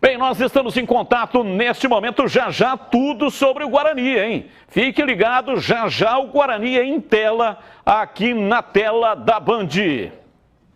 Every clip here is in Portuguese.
Bem, nós estamos em contato neste momento, já tudo sobre o Guarani, hein? Fique ligado, já o Guarani em tela, aqui na tela da Band.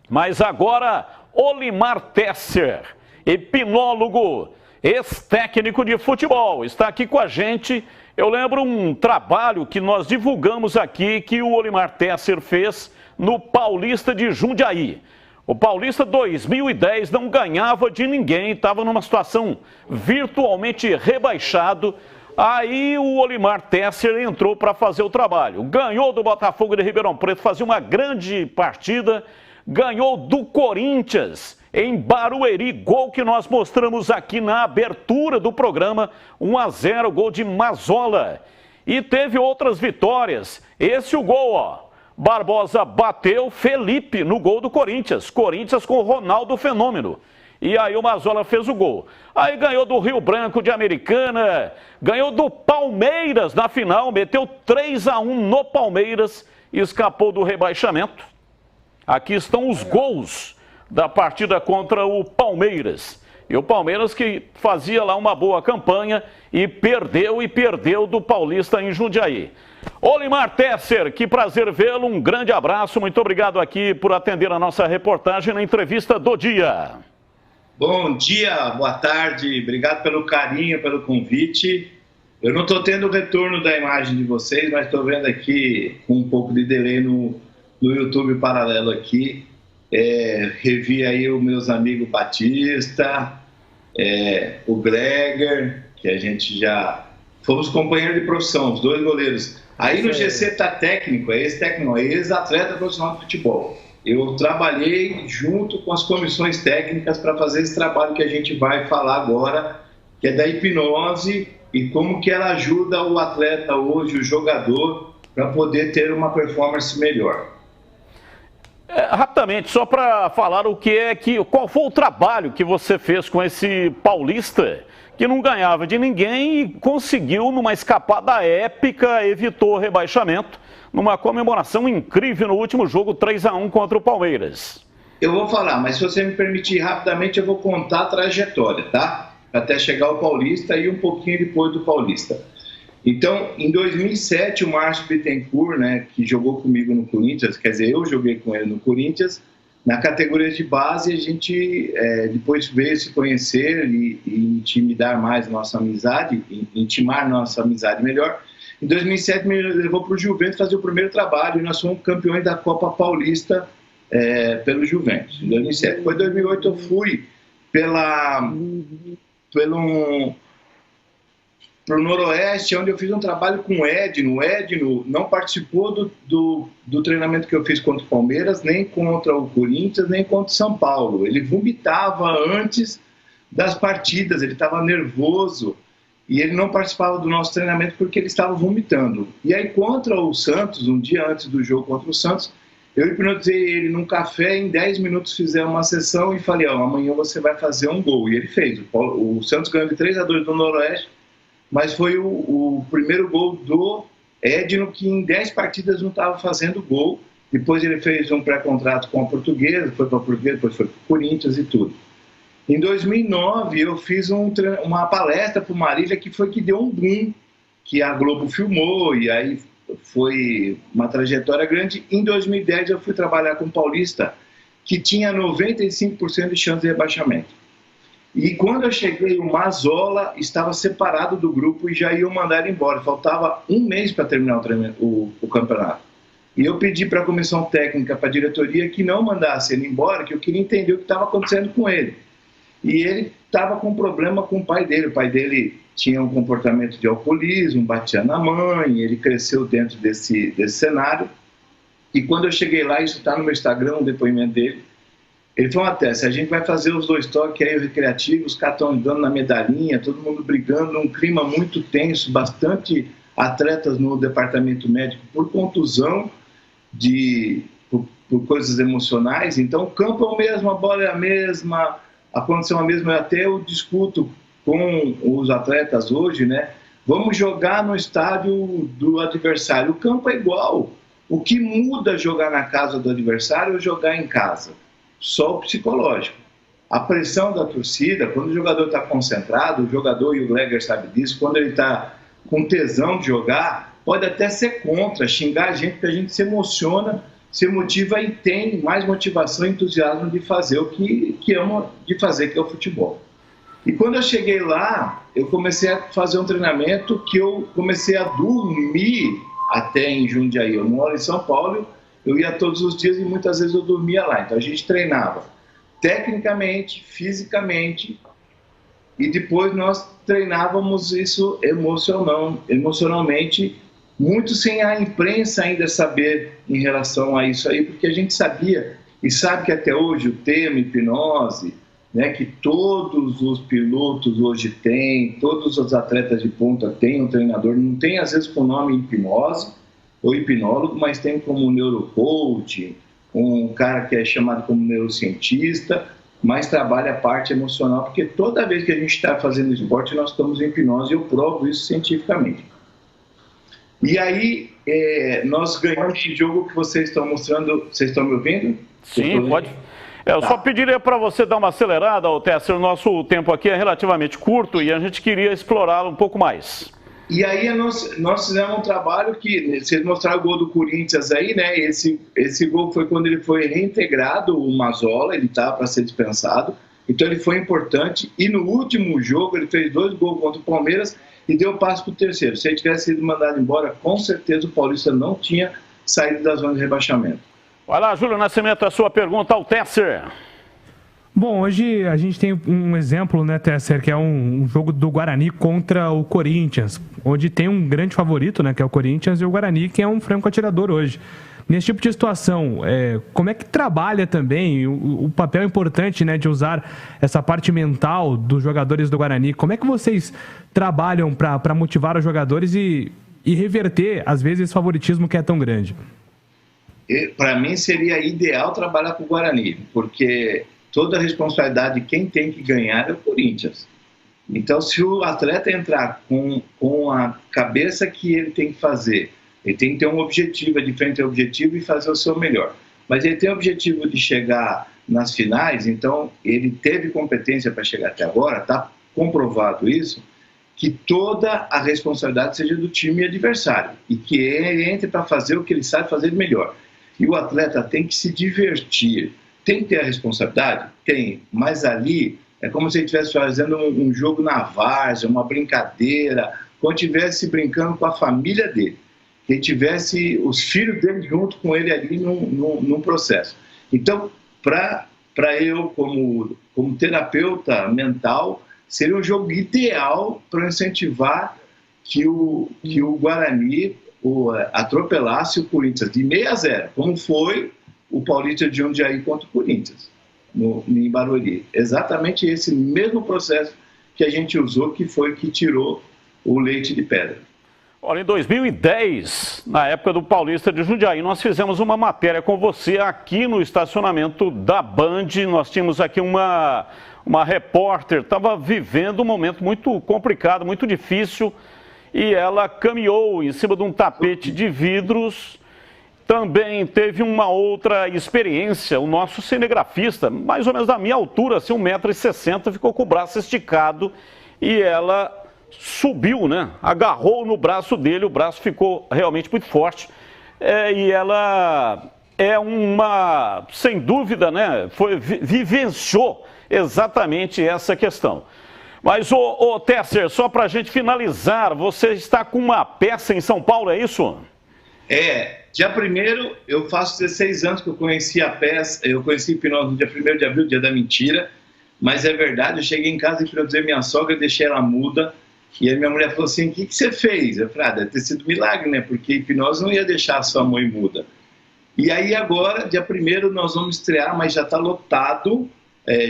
Mas agora, Olimar Tesser, hipnólogo, ex-técnico de futebol, está aqui com a gente. Eu lembro um trabalho que nós divulgamos aqui, que o Olimar Tesser fez no Paulista de Jundiaí. O Paulista 2010 não ganhava de ninguém, estava numa situação virtualmente rebaixado. Aí o Olimar Tesser entrou para fazer o trabalho. Ganhou do Botafogo de Ribeirão Preto, fazia uma grande partida. Ganhou do Corinthians em Barueri, gol que nós mostramos aqui na abertura do programa, 1-0, gol de Mazzola. E teve outras vitórias. Esse o gol, ó. Barbosa bateu Felipe no gol do Corinthians. Corinthians com o Ronaldo Fenômeno. E aí o Mazzola fez o gol. Aí ganhou do Rio Branco de Americana. Ganhou do Palmeiras na final. Meteu 3-1 no Palmeiras. E escapou do rebaixamento. Aqui estão os gols da partida contra o Palmeiras. E o Palmeiras que fazia lá uma boa campanha e perdeu do Paulista em Jundiaí. Olimar Tesser, que prazer vê-lo, um grande abraço, muito obrigado aqui por atender a nossa reportagem na entrevista do dia. Bom dia, boa tarde, obrigado pelo carinho, pelo convite. Eu não estou tendo retorno da imagem de vocês, mas estou vendo aqui com um pouco de delay no YouTube paralelo aqui. Revi aí os meus amigos Batista, o Greger, que a gente já fomos companheiros de profissão, os dois goleiros. Aí no GC tá técnico, ex-atleta profissional de futebol. Eu trabalhei junto com as comissões técnicas para fazer esse trabalho que a gente vai falar agora, que é da hipnose e como que ela ajuda o atleta hoje, o jogador, para poder ter uma performance melhor. Rapidamente, só para falar qual foi o trabalho que você fez com esse paulista que não ganhava de ninguém e conseguiu, numa escapada épica, evitou o rebaixamento, numa comemoração incrível no último jogo, 3-1 contra o Palmeiras. Eu vou falar, mas se você me permitir rapidamente, eu vou contar a trajetória, tá? Até chegar ao Paulista e um pouquinho depois do Paulista. Então, em 2007, o Márcio Bittencourt, né, que jogou comigo no Corinthians, quer dizer, eu joguei com ele no Corinthians, na categoria de base, a gente depois veio se conhecer e intimar nossa amizade melhor. Em 2007, me levou para o Juventus fazer o primeiro trabalho e nós fomos campeões da Copa Paulista pelo Juventus, em 2007. Depois, em 2008, eu fui para o Noroeste, onde eu fiz um trabalho com o Edno. O Edno não participou do treinamento que eu fiz contra o Palmeiras, nem contra o Corinthians, nem contra o São Paulo. Ele vomitava antes das partidas, ele estava nervoso e ele não participava do nosso treinamento porque ele estava vomitando. E aí, contra o Santos, um dia antes do jogo contra o Santos, eu hipnotizei ele num café, em 10 minutos fizemos uma sessão e falei, amanhã você vai fazer um gol. E ele fez. O Santos ganhou de 3-2 do Noroeste, mas foi o primeiro gol do Edno, que em 10 partidas não estava fazendo gol. Depois ele fez um pré-contrato com a Portuguesa, foi para a Portuguesa, depois foi para o Corinthians e tudo. Em 2009, eu fiz uma palestra para o Marília, que foi que deu um boom, que a Globo filmou, e aí foi uma trajetória grande. Em 2010, eu fui trabalhar com o Paulista, que tinha 95% de chance de rebaixamento. E quando eu cheguei, o Mazzola estava separado do grupo e já iam mandar ele embora. Faltava um mês para terminar o campeonato. E eu pedi para a comissão técnica, para a diretoria, que não mandasse ele embora, que eu queria entender o que estava acontecendo com ele. E ele estava com um problema com o pai dele. O pai dele tinha um comportamento de alcoolismo, batia na mãe, ele cresceu dentro desse cenário. E quando eu cheguei lá, isso está no meu Instagram, um depoimento dele, ele falou, se a gente vai fazer os 2 toques aí, o recreativo, os caras estão andando na medalhinha, todo mundo brigando, um clima muito tenso, bastante atletas no departamento médico por contusão, por coisas emocionais. Então, o campo é o mesmo, a bola é a mesma, a condição é a mesma. Até eu discuto com os atletas hoje, né? Vamos jogar no estádio do adversário. O campo é igual. O que muda jogar na casa do adversário ou jogar em casa? Só o psicológico. a pressão da torcida, quando o jogador está concentrado, o jogador e o Gleger sabe disso, quando ele está com tesão de jogar, pode até ser contra, xingar a gente, porque a gente se emociona, se motiva e tem mais motivação e entusiasmo de fazer o que ama de fazer, que é o futebol. E quando eu cheguei lá, eu comecei a fazer um treinamento que eu comecei a dormir até em Jundiaí. Eu moro em São Paulo, eu ia todos os dias e muitas vezes eu dormia lá. Então a gente treinava tecnicamente, fisicamente, e depois nós treinávamos isso emocionalmente, muito sem a imprensa ainda saber em relação a isso aí, porque a gente sabia, e sabe que até hoje o termo hipnose, né, que todos os pilotos hoje têm, todos os atletas de ponta têm um treinador, não tem às vezes com o nome hipnose ou hipnólogo, mas tem como neurocoach, um cara que é chamado como neurocientista, mas trabalha a parte emocional, porque toda vez que a gente está fazendo esporte, nós estamos em hipnose, e eu provo isso cientificamente. E aí, nós ganhamos esse jogo que vocês estão mostrando. Vocês estão me ouvindo? Sim, pode. Eu só pediria para você dar uma acelerada, Tesser. O nosso tempo aqui é relativamente curto e a gente queria explorá-lo um pouco mais. E aí nós fizemos um trabalho que, vocês mostraram o gol do Corinthians aí, né? Esse gol foi quando ele foi reintegrado, o Mazzola, ele estava para ser dispensado, então ele foi importante. E no último jogo ele fez 2 gols contra o Palmeiras e deu passo para o terceiro. Se ele tivesse sido mandado embora, com certeza o Paulista não tinha saído da zona de rebaixamento. Vai lá, Júlio Nascimento, a sua pergunta ao Tesser. Bom, hoje a gente tem um exemplo, né, Tesser, que é um jogo do Guarani contra o Corinthians, onde tem um grande favorito, né, que é o Corinthians, e o Guarani, que é um franco atirador hoje. Nesse tipo de situação, como é que trabalha também o papel importante, né, de usar essa parte mental dos jogadores do Guarani? Como é que vocês trabalham para motivar os jogadores e reverter, às vezes, esse favoritismo que é tão grande? Para mim seria ideal trabalhar com o Guarani, porque toda a responsabilidade de quem tem que ganhar é o Corinthians. Então, se o atleta entrar com a cabeça que ele tem que fazer, ele tem que ter um objetivo, de frente ao objetivo e fazer o seu melhor. Mas ele tem o objetivo de chegar nas finais, então ele teve competência para chegar até agora, está comprovado isso, que toda a responsabilidade seja do time adversário e que ele entre para fazer o que ele sabe fazer de melhor. E o atleta tem que se divertir. Tem que ter a responsabilidade? Tem, mas ali é como se ele estivesse fazendo um jogo na várzea, uma brincadeira, como estivesse brincando com a família dele, que ele tivesse os filhos dele junto com ele ali num processo. Então, para eu, como terapeuta mental, seria um jogo ideal para incentivar que o Guarani atropelasse o Corinthians de 6-0, como foi o Paulista de Jundiaí contra o Corinthians, em Barueri. Exatamente esse mesmo processo que a gente usou, que foi que tirou o leite de pedra. Olha, em 2010, na época do Paulista de Jundiaí, nós fizemos uma matéria com você aqui no estacionamento da Band. Nós tínhamos aqui uma repórter, estava vivendo um momento muito complicado, muito difícil, e ela caminhou em cima de um tapete de vidros. Também teve uma outra experiência, o nosso cinegrafista, mais ou menos da minha altura, assim, 1,60 m, ficou com o braço esticado e ela subiu, né? Agarrou no braço dele, o braço ficou realmente muito forte. E ela sem dúvida, né? Vivenciou exatamente essa questão. Mas, Tesser, só para a gente finalizar, você está com uma peça em São Paulo, é isso? Dia 1º, eu faço 16 anos que eu conheci a peça, eu conheci hipnose no dia 1º de abril, dia da mentira, mas é verdade, eu cheguei em casa e hipnotizei minha sogra, deixei ela muda, e aí minha mulher falou assim, o que você fez? Eu falei, deve ter sido milagre, né, porque hipnose não ia deixar a sua mãe muda. E aí agora, dia 1º, nós vamos estrear, mas já está lotado,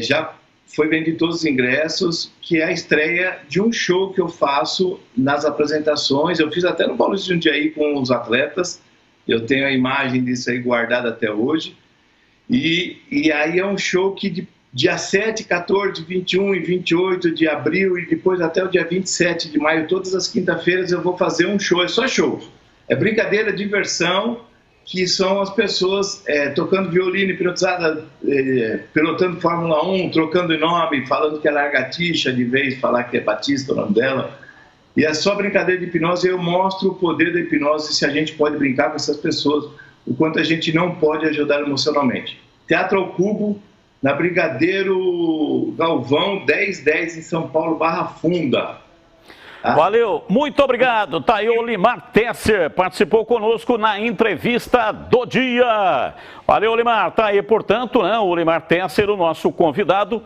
já foi vendido todos os ingressos, que é a estreia de um show que eu faço nas apresentações. Eu fiz até no Paulista de Jundiaí com os atletas, eu tenho a imagem disso aí guardada até hoje. E aí é um show que dia 7, 14, 21 e 28 de abril e depois até o dia 27 de maio, todas as quinta-feiras eu vou fazer um show, é só show. É brincadeira, diversão, que são as pessoas tocando violino hipnotizada, pilotando Fórmula 1, trocando de nome, falando que é lagartixa, de vez de falar que é Batista o nome dela. E é só brincadeira de hipnose. Eu mostro o poder da hipnose, se a gente pode brincar com essas pessoas, o quanto a gente não pode ajudar emocionalmente. Teatro ao Cubo, na Brigadeiro Galvão, 1010 em São Paulo, Barra Funda. Valeu, muito obrigado. Tá aí o Olimar Tesser, participou conosco na entrevista do dia. Valeu, Olimar. Tá aí, portanto, né, o Olimar Tesser, o nosso convidado.